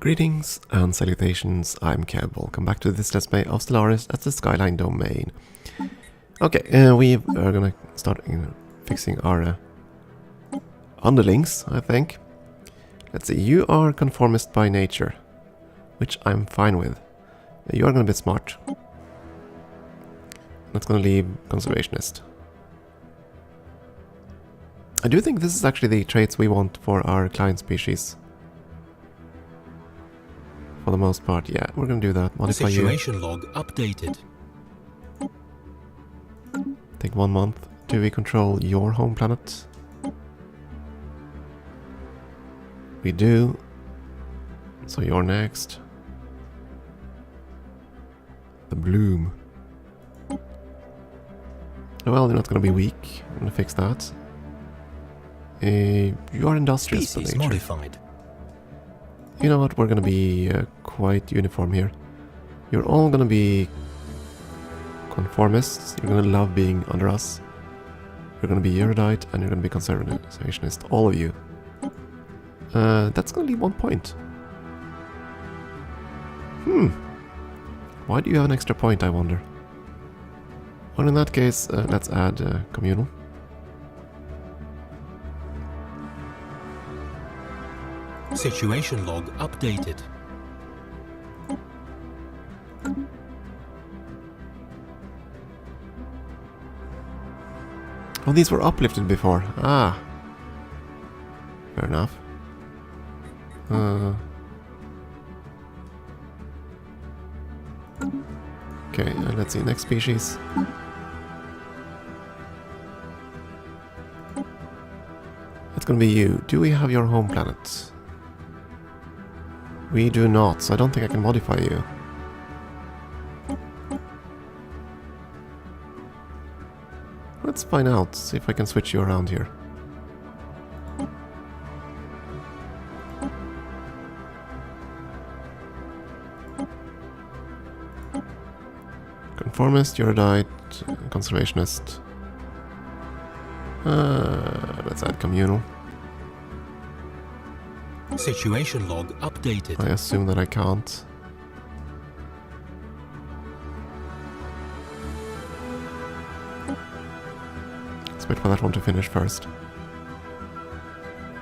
Greetings and salutations, I'm Keb. Welcome back to this Let's Play of Stellaris at the Skyline domain. Okay, we are gonna start fixing our underlings, I think. Let's see, you are conformist by nature, which I'm fine with. You are gonna be smart. That's gonna leave conservationist. I do think this is actually the traits we want for our client species. For the most part, yeah, we're gonna do that. Modify Situation log updated. Take 1 month. Do we control your home planet? We do. So you're next. The bloom. Well, you're not gonna be weak. I'm gonna fix that. You are industrious by nature. Modified. You know what, we're gonna be quite uniform here. You're all gonna be conformists, you're gonna love being under us. You're gonna be erudite, and you're gonna be conservationist, all of you. That's gonna leave 1 point. Why do you have an extra point, I wonder? Well, in that case, let's add communal. Situation log updated. Oh, these were uplifted before. Ah. Fair enough. Okay, let's see, next species. It's gonna be you. Do we have your home planet? We do not, so I don't think I can modify you. Let's find out, see if I can switch you around here. Conformist, erudite, conservationist. Let's add communal. Situation log updated. I assume that I can't. Let's wait for that one to finish first.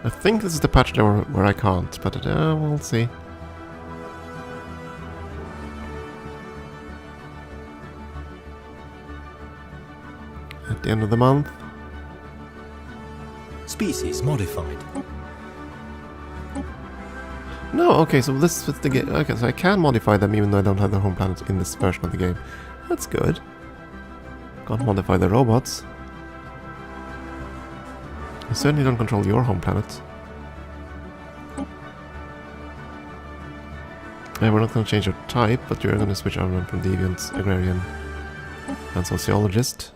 I think this is the patch where I can't, but we'll see. At the end of the month. Species modified. No, okay, so this is the game. Okay, so I can modify them even though I don't have their home planet in this version of the game. That's good. Can't modify the robots. I certainly don't control your home planet. We're not going to change your type, but you're going to switch over from deviant, agrarian, and sociologist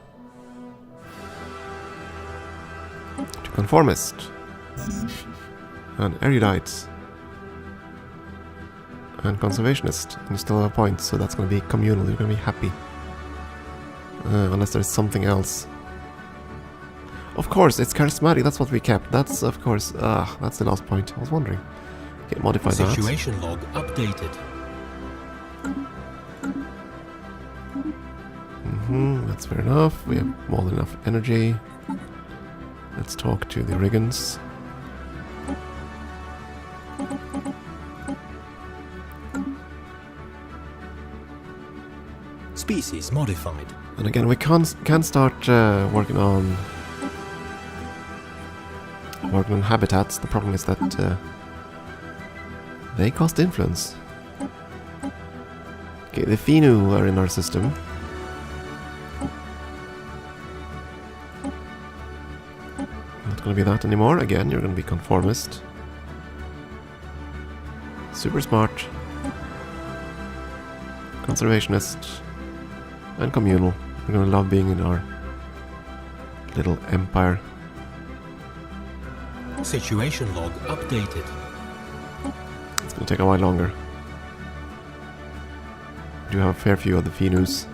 to conformist and erudite. And conservationist, and you still have points, so that's going to be communal. You're going to be happy, unless there's something else. Of course, it's charismatic. That's what we kept. That's of course. That's the last point. I was wondering. Okay, modify that. Situation log updated. That's fair enough. We have more than enough energy. Let's talk to the Riggans. Species modified. And again, we can start working on habitats. The problem is that they cost influence. Okay, the Finu are in our system. Not gonna be that anymore. Again, you're gonna be conformist. Super smart. Conservationist. And communal. We're gonna love being in our little empire. Situation log updated. It's gonna take a while longer. We do have a fair few of the Finus.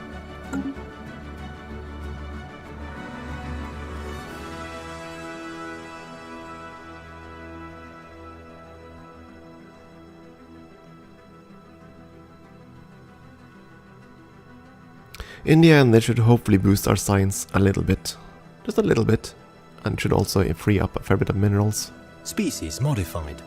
In the end, it should hopefully boost our science a little bit. Just a little bit. And should also free up a fair bit of minerals. Species modified.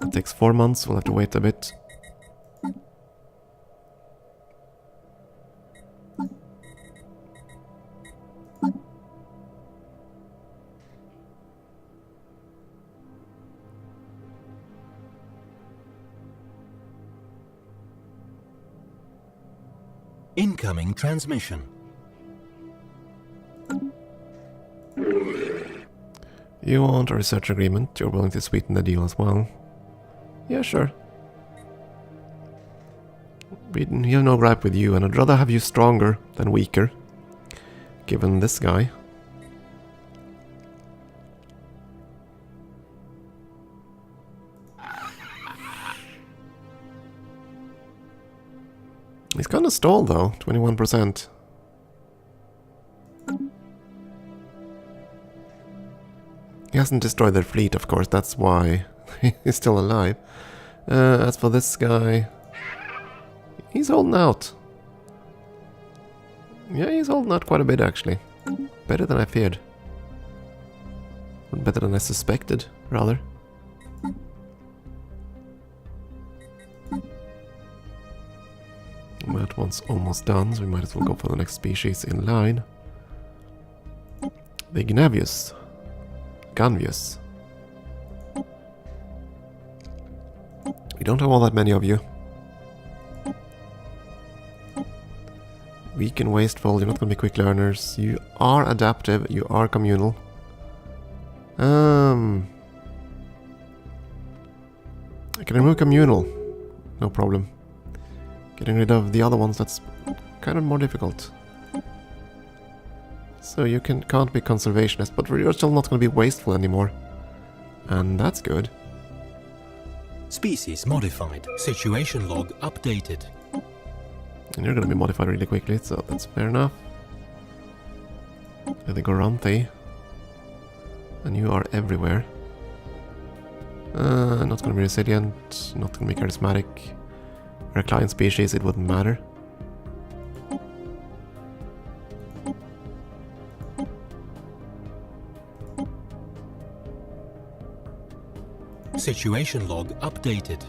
It takes 4 months, we'll have to wait a bit. Incoming transmission. You want a research agreement, you're willing to sweeten the deal as well. Yeah, sure. We have no gripe with you, and I'd rather have you stronger than weaker, given this guy. He's kind of stalled though, 21%. He hasn't destroyed their fleet, of course, that's why he's still alive. As for this guy, he's holding out. Yeah, he's holding out quite a bit actually. Better than I feared. Better than I suspected, rather. That one's almost done, so we might as well go for the next species in line. The Gunvius. We don't have all that many of you. Weak and wasteful, you're not going to be quick learners. You are adaptive, you are communal. I can remove communal. No problem. Getting rid of the other ones, that's kind of more difficult. So you can't be conservationist, but you're still not going to be wasteful anymore. And that's good. Species modified. Situation log updated. And you're going to be modified really quickly, so that's fair enough. The Goranthe. And you are everywhere. Not going to be resilient, not going to be charismatic. We're a client species, it wouldn't matter. Situation log updated.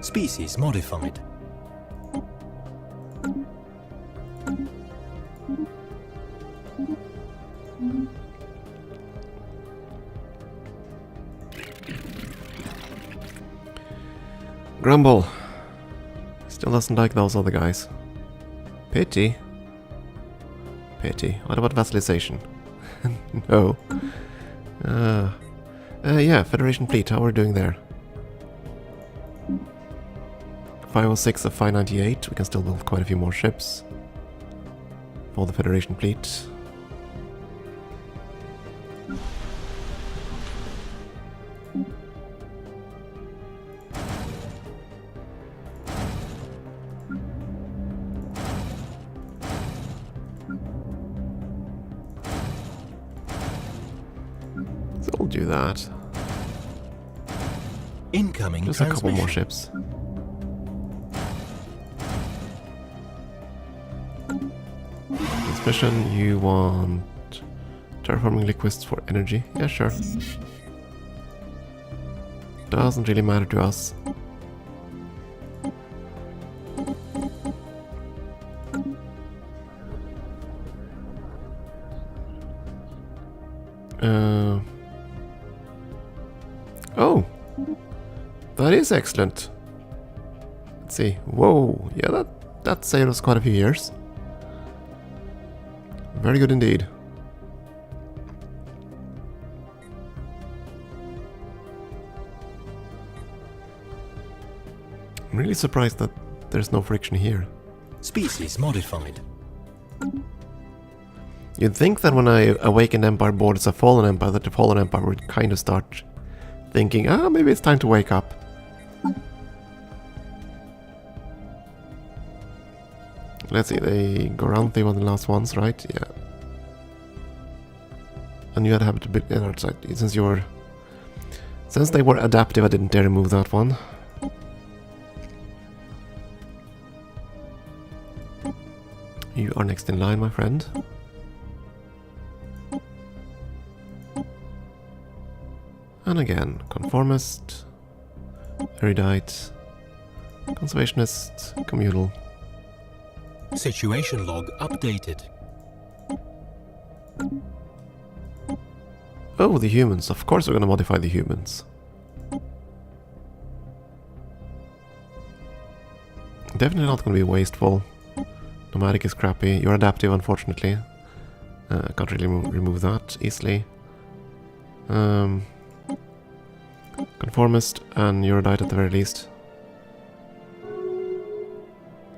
Species modified. Grumble. Still doesn't like those other guys. Pity. Pity. What about vassalization? No. Yeah, Federation fleet, how are we doing there? 506 of 598, we can still build quite a few more ships for the Federation fleet. So we'll do that. Incoming Just a couple more ships. Transmission, you want terraforming liquids for energy? Yeah, sure. Doesn't really matter to us. Oh! That is excellent. Let's see. Whoa, yeah, that saved us quite a few years. Very good indeed. I'm really surprised that there's no friction here. Species modified. You'd think that when I awakened Empire boards a Fallen Empire, that the Fallen Empire would kind of start thinking, maybe it's time to wake up. Let's see, they go around, they were the last ones, right? Yeah. And you had to have it a bit, since they were adaptive, I didn't dare remove that one. are next in line, my friend. And again, conformist, erudite, conservationist, communal. Situation log updated. Oh, the humans. Of course we're gonna modify the humans. Definitely not gonna be wasteful. Nomadic is crappy. You're adaptive, unfortunately. Can't really remove that easily. Conformist and erudite at the very least.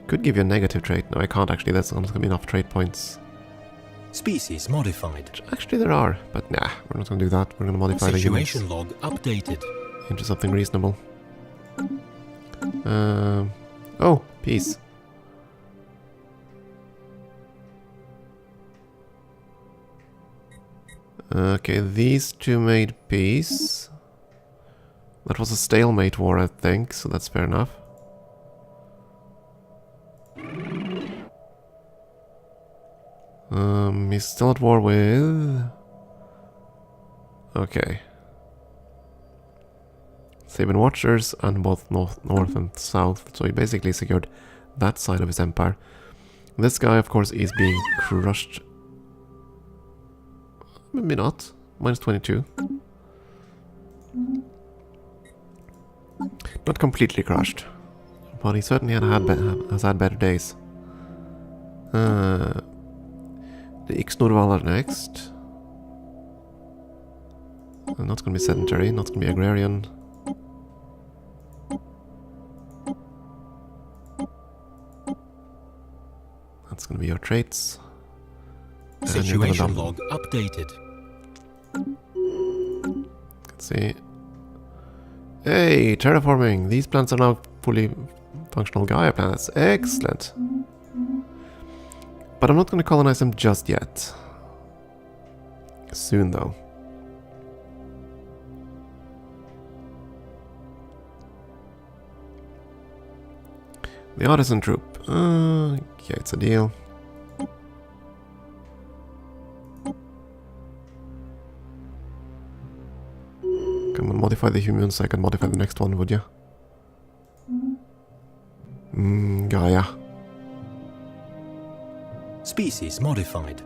Could give you a negative trait. No, I can't actually. That's not gonna be enough trait points. Species modified. Actually, there are, but nah, we're not gonna do that. We're gonna modify the humans Situation log updated. into something reasonable. Oh, peace. Okay, these two made peace. That was a stalemate war, I think, so that's fair enough. He's still at war with... Okay. Sabin Watchers and both north and south, so he basically secured that side of his empire. This guy, of course, is being crushed. Maybe not. Minus 22. Not completely crushed, but he certainly has had better days. The xenophile are next. Not going to be sedentary, not going to be agrarian. That's going to be your traits. Situation log updated. Let's see. Hey, terraforming! These planets are now fully functional Gaia planets. Excellent! But I'm not going to colonize them just yet. Soon, though. The artisan troop. Yeah, it's a deal. Come on, modify the humans so I can modify the next one, would you? Gaia. Species modified.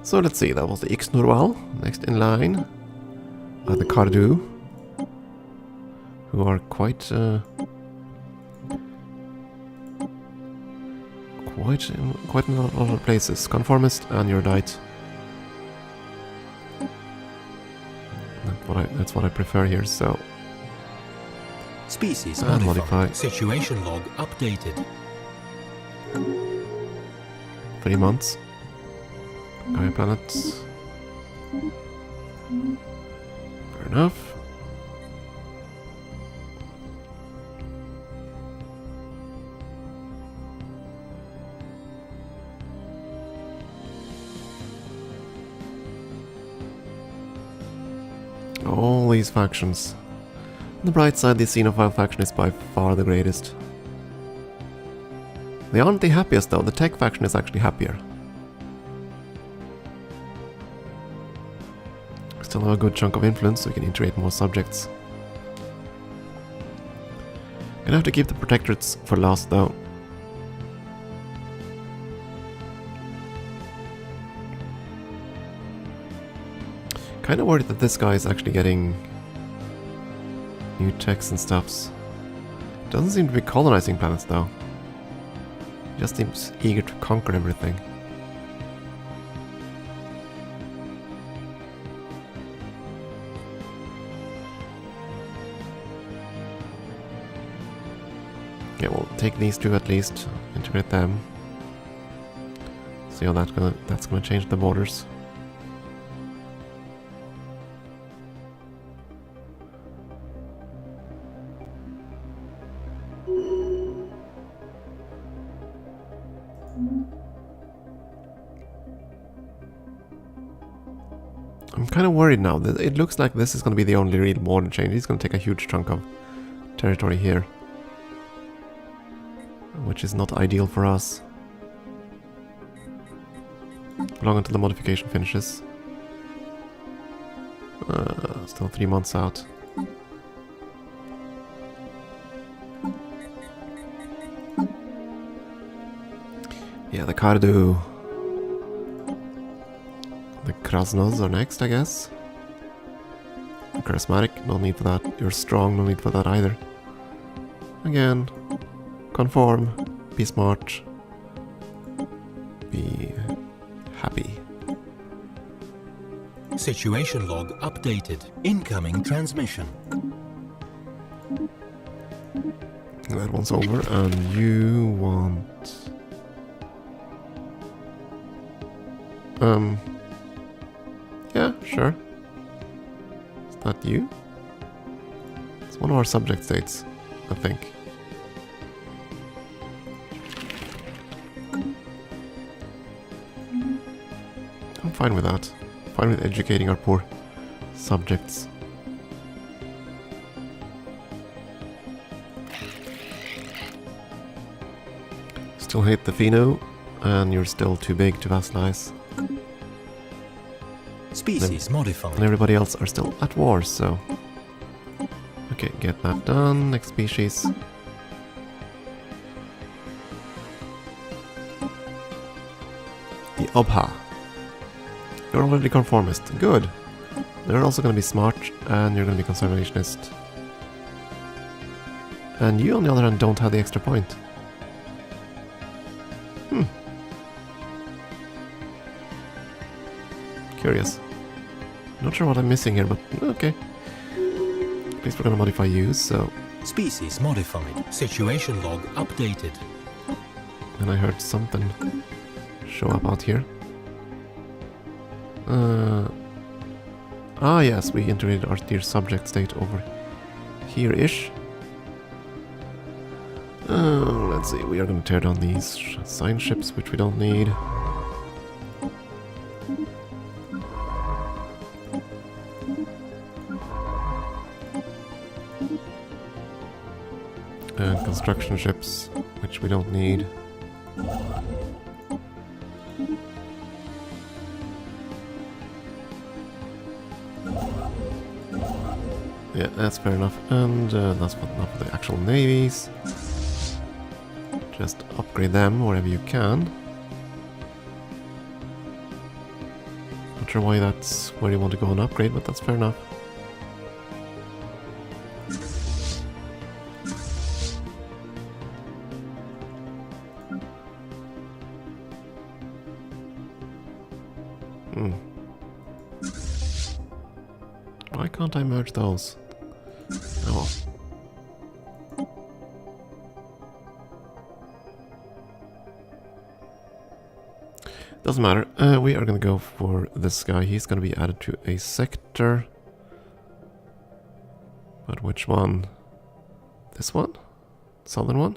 So let's see, that was the xenophile. Next in line are the Cardu, who are quite in a lot of places. Conformist and erudite. That's what I prefer here. So species and modified. Situation log updated. 3 months. Gaia planets. Fair enough. All these factions. On the bright side, the xenophile faction is by far the greatest. They aren't the happiest though, the tech faction is actually happier. Still have a good chunk of influence, so we can integrate more subjects. Gonna have to keep the protectorates for last though. Kinda worried that this guy is actually getting new techs and stuffs. Doesn't seem to be colonizing planets though. Just seems eager to conquer everything. Okay, we'll take these two at least, integrate them. See how that's gonna change the borders. I'm kind of worried now. It looks like this is going to be the only real border change. He's going to take a huge chunk of territory here, which is not ideal for us. Long until the modification finishes. Still 3 months out. Yeah, the Kardu. The Krasnos are next, I guess. Charismatic, no need for that. You're strong, no need for that either. Again, conform, be smart, be happy. Situation log updated. Incoming transmission. That one's over, and you want... Yeah, sure. Is that you? It's one of our subject states, I think. I'm fine with that. Fine with educating our poor subjects. Still hate the Pheno, and you're still too big to vassalize. Species modified. And everybody else are still at war, so... Okay, get that done. Next species. The Obha. You're already conformist. Good. They're also going to be smart, and you're going to be conservationist. And you, on the other hand, don't have the extra point. Curious. Not sure what I'm missing here, but okay. At least we're going to modify you, so... Species modified. Situation log updated. And I heard something show up out here. Yes, we integrated our dear subject state over here-ish. Let's see, we are going to tear down these sign ships, which we don't need. And construction ships, which we don't need. Yeah, that's fair enough. And that's enough for the actual navies. Just upgrade them wherever you can. Not sure why that's where you want to go and upgrade, but that's fair enough. Why can't I merge those? Oh well. Doesn't matter. We are gonna go for this guy. He's gonna be added to a sector. But which one? This one? Southern one?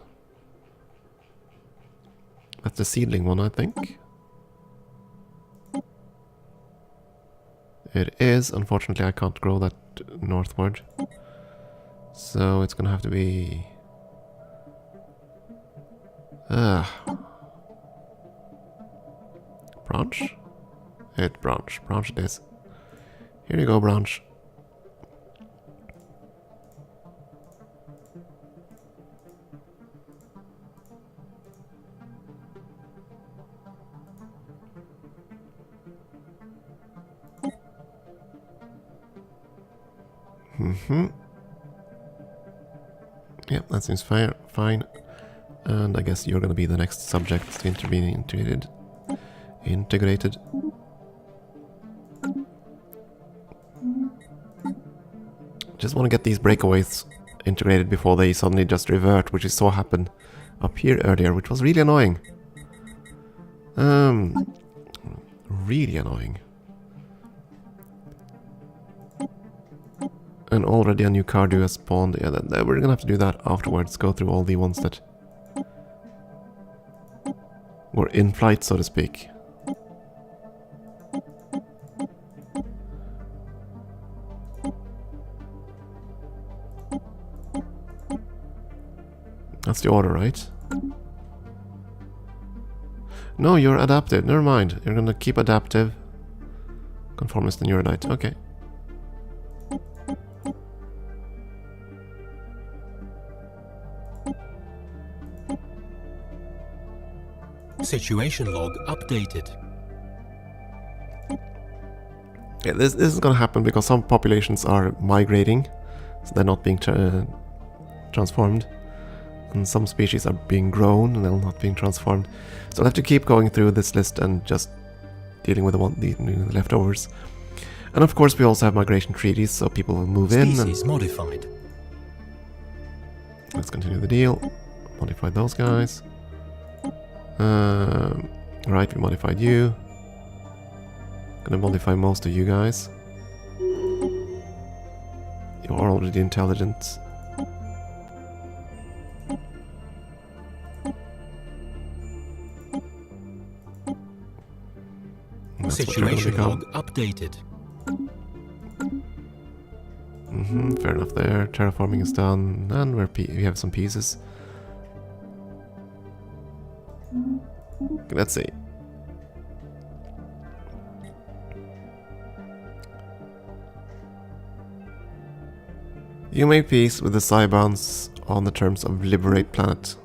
That's the seedling one, I think. It is. Unfortunately, I can't grow that northward. So it's gonna have to be... Branch? Branch. Branch it is. Here you go, Branch. Yep, that seems fair, fine. And I guess you're gonna be the next subject to be integrated. Just want to get these breakaways integrated before they suddenly just revert, which is so happened up here earlier, which was really annoying. Really annoying. And already a new Cardu has spawned. Yeah, we're gonna have to do that afterwards. Go through all the ones that were in flight, so to speak. That's the order, right? No, you're adaptive. Never mind. You're gonna keep adaptive. Conformist and erudite. Okay. Situation log updated. Yeah, this is gonna happen because some populations are migrating, so they're not being transformed. And some species are being grown and they're not being transformed. So I'll have to keep going through this list and just dealing with the leftovers. And of course we also have migration treaties, so people will move in. Species modified. Let's continue the deal. Modify those guys. Right, we modified you. Gonna modify most of you guys. You are already intelligent. Situation log updated. Fair enough there. Terraforming is done, and we have some pieces. Okay, let's see. You make peace with the Cybans on the terms of liberate planet.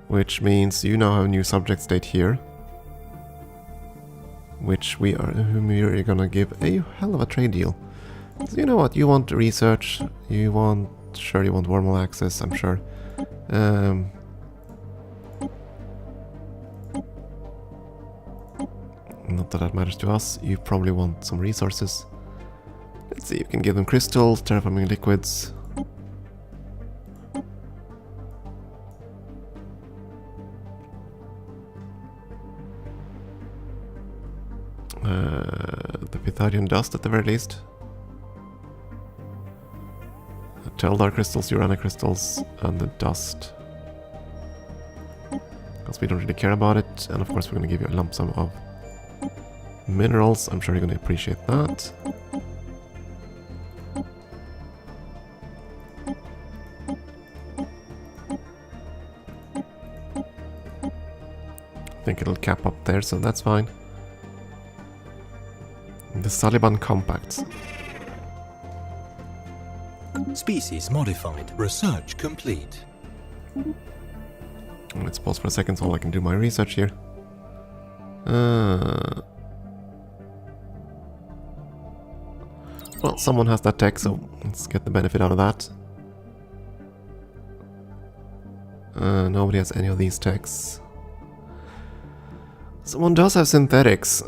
Which means you now have a new subject state here. Whom we're gonna give a hell of a trade deal. So you know what, you want research, you want wormhole access, I'm sure. Not that matters to us, you probably want some resources. Let's see, you can give them crystals, terraforming liquids. The Pythagorean dust at the very least. The Teldar crystals, Urana crystals, and the dust. Because we don't really care about it, and of course we're going to give you a lump sum of minerals. I'm sure you're going to appreciate that. I think it'll cap up there, so that's fine. The Saliban Compacts. Species modified. Research complete. Let's pause for a second so I can do my research here. Well, someone has that tech, so let's get the benefit out of that. Nobody has any of these techs. Someone does have synthetics.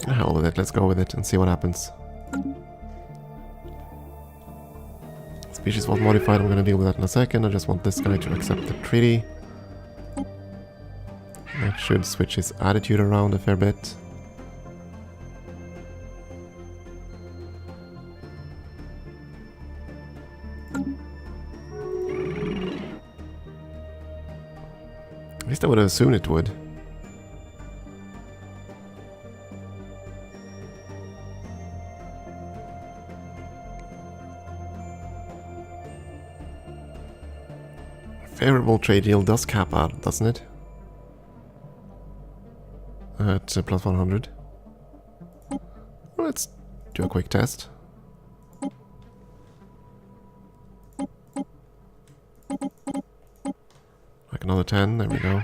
Hell with it, let's go with it and see what happens. Species was modified, I'm gonna deal with that in a second. I just want this guy to accept the treaty. That should switch his attitude around a fair bit. At least I would have assumed it would. Favorable trade deal does cap out, doesn't it? At plus 100. Let's do a quick test. Like another 10, there we go.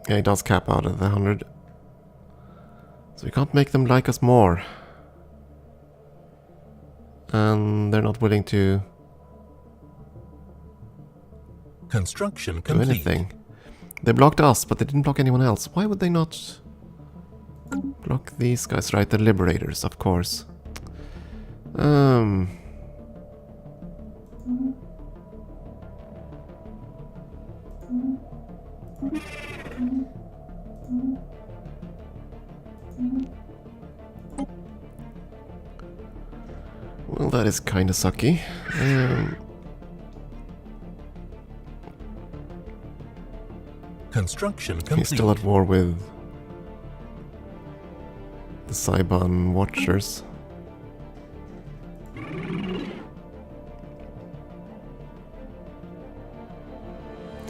Yeah, it does cap out at the 100. So we can't make them like us more. And they're not willing to Construction do complete. anything. They blocked us, but they didn't block anyone else. Why would they not block these guys? Right, the Liberators, of course. Well, that is kinda sucky. Construction complete. He's still at war with the Saiban Watchers.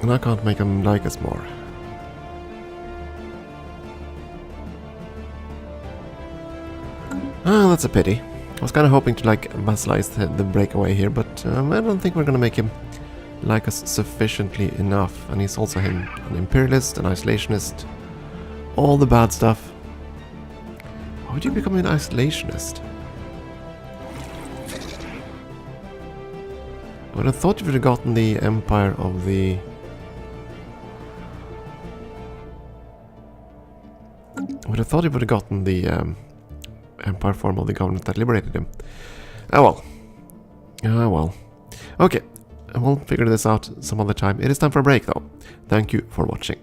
And I can't make him like us more. Ah, that's a pity. I was kind of hoping to like vassalize the breakaway here, but I don't think we're gonna make him like us sufficiently enough. And he's also an imperialist, an isolationist, all the bad stuff. Why would you become an isolationist? I would have thought you would have gotten the empire of the... I would have thought he would have gotten the empire form of the government that liberated him. Ah well. Ah well. Okay, we'll figure this out some other time. It is time for a break though. Thank you for watching.